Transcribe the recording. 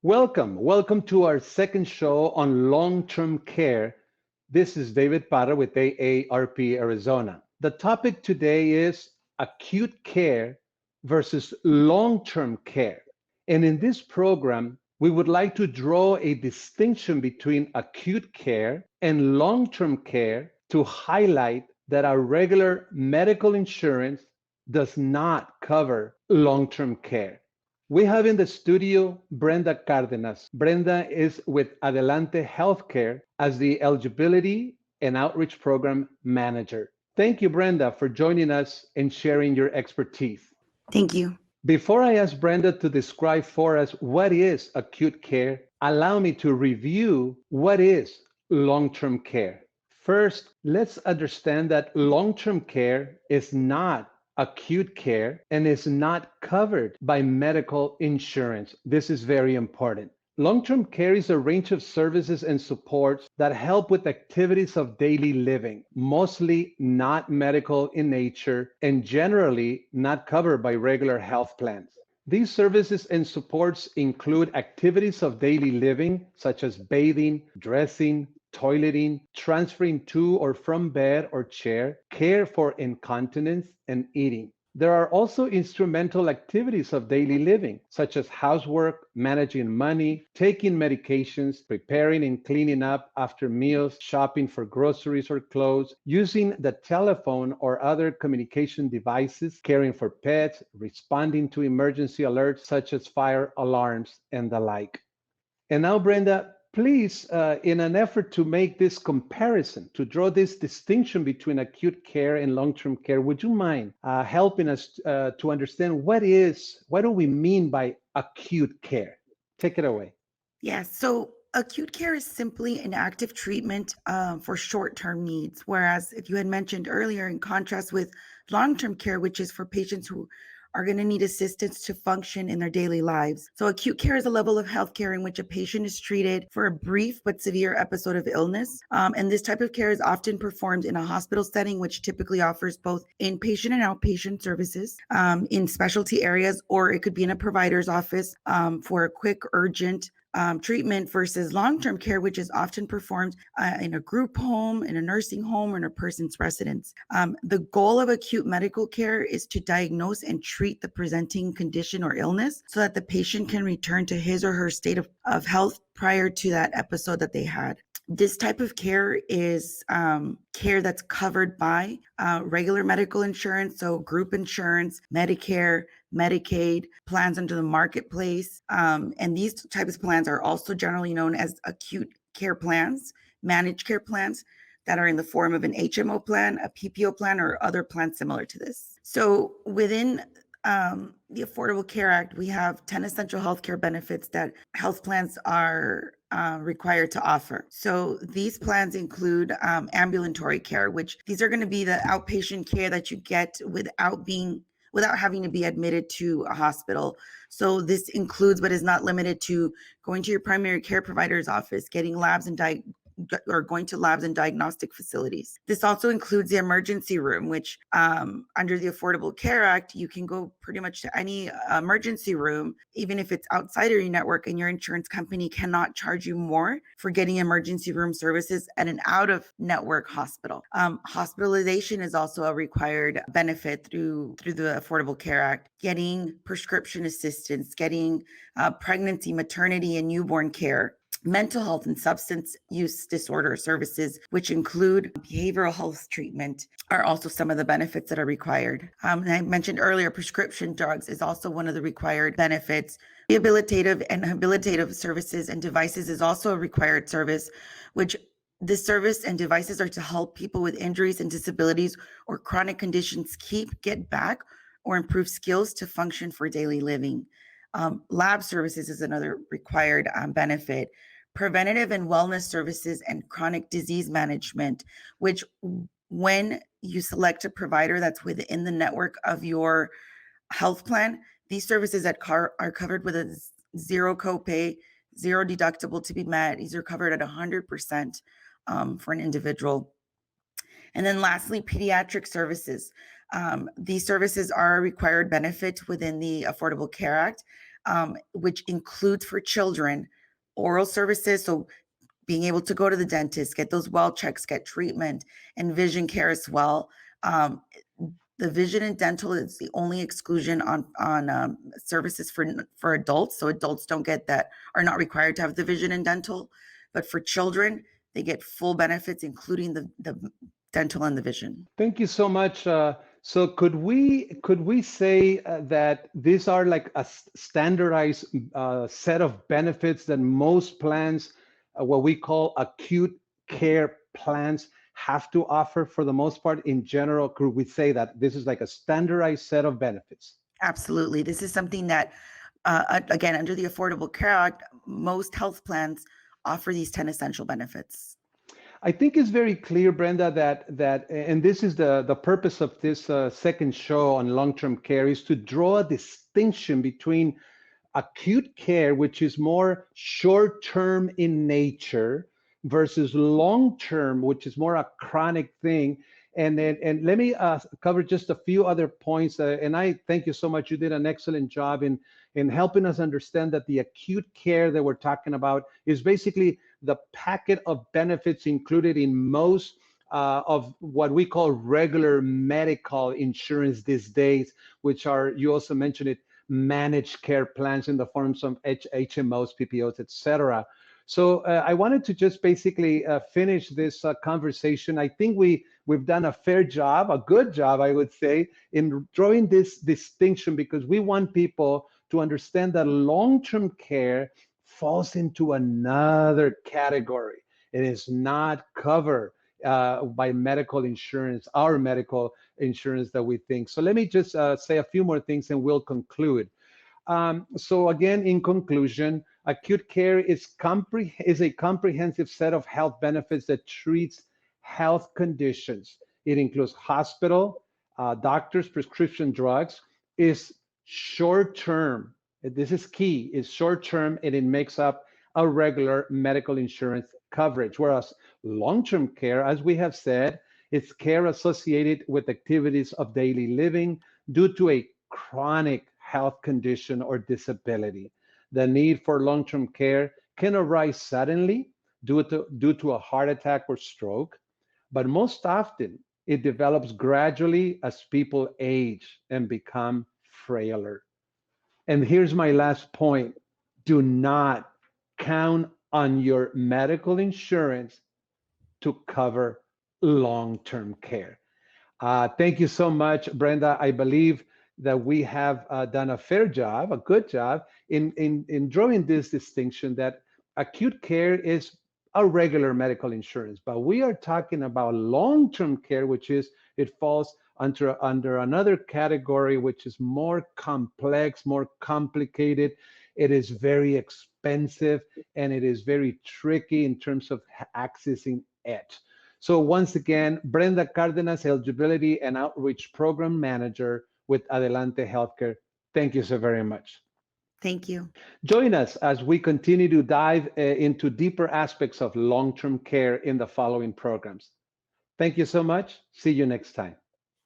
Welcome to our second show on long-term care. This is David Parra with AARP Arizona. The topic today is acute care versus long-term care. And in this program, we would like to draw a distinction between acute care and long-term care to highlight that our regular medical insurance does not cover long-term care. We have in the studio Brenda Cardenas. Brenda is with Adelante Healthcare as the Eligibility and Outreach Program Manager. Thank you, Brenda, for joining us and sharing your expertise. Thank you. Before I ask Brenda to describe for us what is acute care, allow me to review what is long-term care. First, let's understand that long-term care is not acute care and is not covered by medical insurance. This is very important. Long-term care is a range of services and supports that help with activities of daily living, mostly not medical in nature and generally not covered by regular health plans. These services and supports include activities of daily living, such as bathing, dressing, toileting, transferring to or from bed or chair, care for incontinence, and eating. There are also instrumental activities of daily living, such as housework, managing money, taking medications, preparing and cleaning up after meals, shopping for groceries or clothes, using the telephone or other communication devices, caring for pets, responding to emergency alerts such as fire alarms, and the like. And now, Brenda, please, in an effort to make this comparison, to draw this distinction between acute care and long-term care, would you mind helping us to understand what do we mean by acute care? Take it away. Yes. So acute care is simply an active treatment for short-term needs. Whereas if you had mentioned earlier, in contrast with long-term care, which is for patients who are going to need assistance to function in their daily lives. So acute care is a level of healthcare in which a patient is treated for a brief but severe episode of illness. And this type of care is often performed in a hospital setting, which typically offers both inpatient and outpatient services in specialty areas, or it could be in a provider's office for a quick, urgent treatment versus long-term care, which is often performed in a group home, in a nursing home, or in a person's residence. The goal of acute medical care is to diagnose and treat the presenting condition or illness so that the patient can return to his or her state of health prior to that episode that they had. This type of care is care that's covered by regular medical insurance, so group insurance, Medicare, Medicaid, plans under the marketplace. And these types of plans are also generally known as acute care plans, managed care plans that are in the form of an HMO plan, a PPO plan, or other plans similar to this. So within the Affordable Care Act, we have 10 essential healthcare benefits that health plans are required to offer. So these plans include ambulatory care, which these are going to be the outpatient care that you get without having to be admitted to a hospital. So this includes, but is not limited to, going to your primary care provider's office, getting labs and going to labs and diagnostic facilities. This also includes the emergency room, which under the Affordable Care Act, you can go pretty much to any emergency room, even if it's outside of your network, and your insurance company cannot charge you more for getting emergency room services at an out-of-network hospital. Hospitalization is also a required benefit through the Affordable Care Act. Getting prescription assistance, getting pregnancy, maternity, and newborn care. Mental health and substance use disorder services, which include behavioral health treatment, are also some of the benefits that are required. And I mentioned earlier, prescription drugs is also one of the required benefits. Rehabilitative and habilitative services and devices is also a required service, which this service and devices are to help people with injuries and disabilities or chronic conditions get back or improve skills to function for daily living. Lab services is another required benefit. Preventative and wellness services and chronic disease management, which when you select a provider that's within the network of your health plan, these services are covered with a zero copay, zero deductible to be met. These are covered at 100% for an individual. And then lastly, pediatric services. These services are a required benefit within the Affordable Care Act. which includes for children oral services. So being able to go to the dentist, get those well checks, get treatment, and vision care as well. Um, the vision and dental is the only exclusion on services for adults. So adults don't get that, are not required to have the vision and dental, but for children, they get full benefits, including the dental and the vision. Thank you so much. So could we say that these are like a standardized set of benefits that most plans, what we call acute care plans, have to offer for the most part? In general, could we say that this is like a standardized set of benefits? Absolutely. This is something that, again, under the Affordable Care Act, most health plans offer these 10 essential benefits. I think it's very clear, Brenda, that and this is the purpose of this second show on long-term care, is to draw a distinction between acute care, which is more short-term in nature, versus long-term, which is more a chronic thing. And let me cover just a few other points. And I thank you so much. You did an excellent job in helping us understand that the acute care that we're talking about is basically the packet of benefits included in most of what we call regular medical insurance these days, which are, you also mentioned it, managed care plans in the forms of HMOs, PPOs, etc. So I wanted to just basically finish this conversation. I think we've done a fair job, a good job, I would say, in drawing this distinction, because we want people to understand that long-term care falls into another category. It is not covered by medical insurance, our medical insurance that we think. So let me just say a few more things and we'll conclude. So again, in conclusion, acute care is a comprehensive set of health benefits that treats health conditions. It includes hospital, doctors, prescription drugs, is short-term. This is key, is short-term, and it makes up a regular medical insurance coverage. Whereas long-term care, as we have said, is care associated with activities of daily living due to a chronic health condition or disability. The need for long-term care can arise suddenly due to a heart attack or stroke, but most often it develops gradually as people age and become frailer. And here's my last point. Do not count on your medical insurance to cover long-term care. Thank you so much, Brenda. I believe that we have done a fair job, a good job in drawing this distinction that acute care is a regular medical insurance, but we are talking about long-term care, which is, it falls under another category, which is more complex, more complicated. It is very expensive and it is very tricky in terms of accessing it. So once again, Brenda Cardenas, Eligibility and Outreach Program Manager with Adelante Healthcare. Thank you so very much. Thank you. Join us as we continue to dive into deeper aspects of long-term care in the following programs. Thank you so much. See you next time.